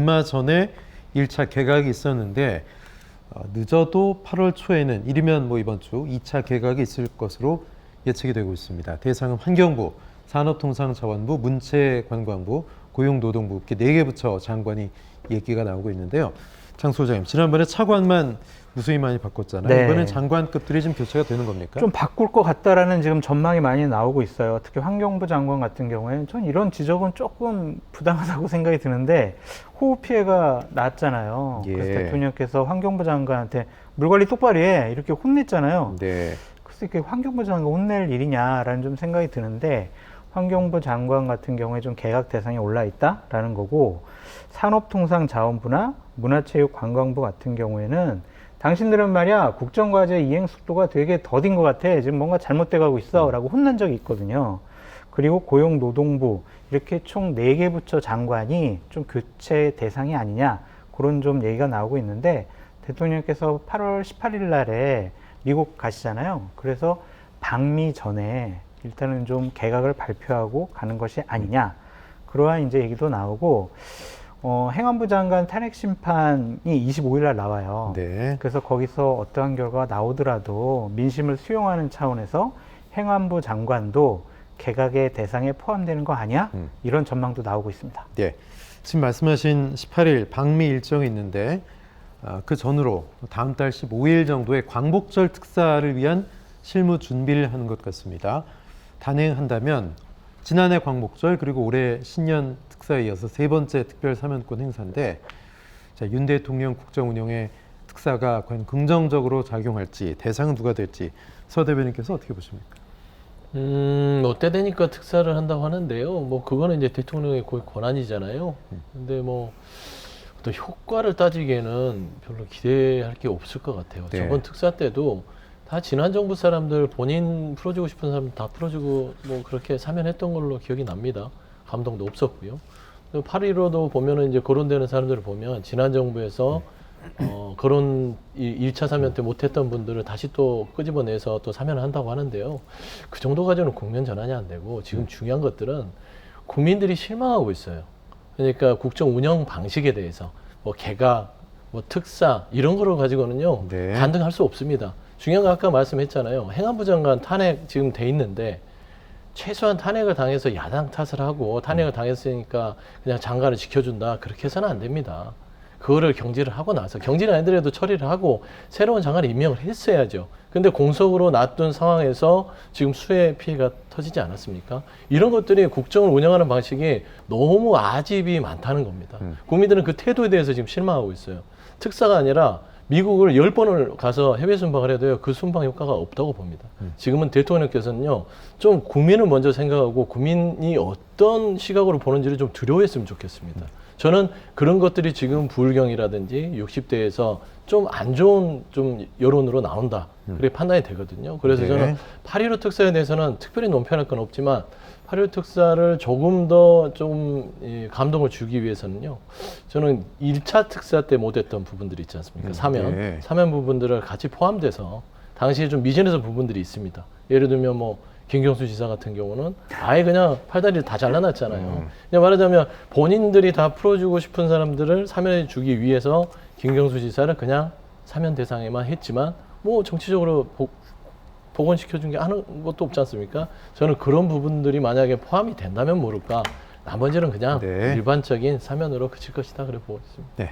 얼마 전에 1차 개각이 있었는데 늦어도 8월 초에는 이르면 이번 주 2차 개각이 있을 것으로 예측이 되고 있습니다. 대상은 환경부, 산업통상자원부, 문체관광부, 고용노동부 이렇게 4개 부처 장관이 얘기가 나오고 있는데요. 장 소장님, 지난번에 차관만 무수히 많이 바꿨잖아요. 네. 이번엔 장관급들이 좀 교체가 되는 겁니까? 좀 바꿀 것 같다라는 지금 전망이 많이 나오고 있어요. 특히 환경부 장관 같은 경우에는 전 이런 지적은 조금 부당하다고 생각이 드는데 호우 피해가 났잖아요. 예. 그래서 대통령께서 환경부 장관한테 물 관리 똑바로 해 이렇게 혼냈잖아요. 네. 그래서 이렇게 환경부 장관 혼낼 일이냐라는 좀 생각이 드는데 환경부 장관 같은 경우에 좀 개각 대상에 올라 있다라는 거고 산업통상자원부나 문화체육관광부 같은 경우에는 당신들은 말이야 국정과제 이행 속도가 되게 더딘 것 같아. 지금 뭔가 잘못돼 가고 있어 라고 혼난 적이 있거든요. 그리고 고용노동부 이렇게 총 4개 부처 장관이 좀 교체 대상이 아니냐 그런 좀 얘기가 나오고 있는데 대통령께서 8월 18일 날에 미국 가시잖아요. 그래서 방미 전에 일단은 좀 개각을 발표하고 가는 것이 아니냐 그러한 이제 얘기도 나오고 행안부 장관 탄핵 심판이 25일 날 나와요. 네. 그래서 거기서 어떠한 결과가 나오더라도 민심을 수용하는 차원에서 행안부 장관도 개각의 대상에 포함되는 거 아니야? 이런 전망도 나오고 있습니다. 네. 지금 말씀하신 18일 방미 일정이 있는데 그 전으로 다음 달 15일 정도에 광복절 특사를 위한 실무 준비를 하는 것 같습니다. 단행한다면 지난해 광복절 그리고 올해 신년 특사에 이어서 3번째 특별 사면권 행사인데 윤 대통령 국정 운영에 특사가 과연 긍정적으로 작용할지 대상은 누가 될지 서 대변인께서 어떻게 보십니까? 때 되니까 특사를 한다고 하는데요. 그거는 이제 대통령의 권한이잖아요. 근데 또 효과를 따지기에는 별로 기대할 게 없을 것 같아요. 네. 저번 특사 때도 다 지난 정부 사람들 본인 풀어주고 싶은 사람 다 풀어주고 그렇게 사면했던 걸로 기억이 납니다. 감동도 없었고요. 8.15도 보면은 이제 거론되는 사람들을 보면 지난 정부에서 그런 1차 사면 때 못했던 분들을 다시 또 끄집어내서 또 사면을 한다고 하는데요. 그 정도 가지고는 국면 전환이 안 되고 지금 중요한 것들은 국민들이 실망하고 있어요. 그러니까 국정 운영 방식에 대해서 개각, 특사 이런 거를 가지고는요. 네. 간등할 수 없습니다. 중요한 거 아까 말씀했잖아요. 행안부 장관 탄핵 지금 돼 있는데 최소한 탄핵을 당해서 야당 탓을 하고 탄핵을 당했으니까 그냥 장관을 지켜준다. 그렇게 해서는 안 됩니다. 그거를 경질을 하고 나서 경질이 아니더라도 처리를 하고 새로운 장관을 임명을 했어야죠. 근데 공석으로 놔둔 상황에서 지금 수해 피해가 터지지 않았습니까? 이런 것들이 국정을 운영하는 방식이 너무 아집이 많다는 겁니다. 국민들은 그 태도에 대해서 지금 실망하고 있어요. 특사가 아니라 미국을 10번을 가서 해외 순방을 해도요, 그 순방 효과가 없다고 봅니다. 지금은 대통령께서는요, 좀 국민을 먼저 생각하고 국민이 어떤 시각으로 보는지를 좀 두려워했으면 좋겠습니다. 저는 그런 것들이 지금 부울경이라든지 60대에서 좀 안 좋은 좀 여론으로 나온다. 그렇게 판단이 되거든요. 그래서 네. 저는 8.15 특사에 대해서는 특별히 논평할 건 없지만 8.15 특사를 조금 더 좀 감동을 주기 위해서는요. 저는 1차 특사 때 못했던 부분들이 있지 않습니까? 사면. 네. 사면 부분들을 같이 포함돼서 당시에 좀 미진했던 부분들이 있습니다. 예를 들면 김경수 지사 같은 경우는 아예 그냥 팔다리를 다 잘라놨잖아요. 그냥 말하자면 본인들이 다 풀어주고 싶은 사람들을 사면해 주기 위해서 김경수 지사를 그냥 사면 대상에만 했지만 정치적으로 복원시켜준 게 하는 것도 없지 않습니까? 저는 그런 부분들이 만약에 포함이 된다면 모를까. 나머지는 그냥 네. 일반적인 사면으로 그칠 것이다 그래 보고 있습니다. 네.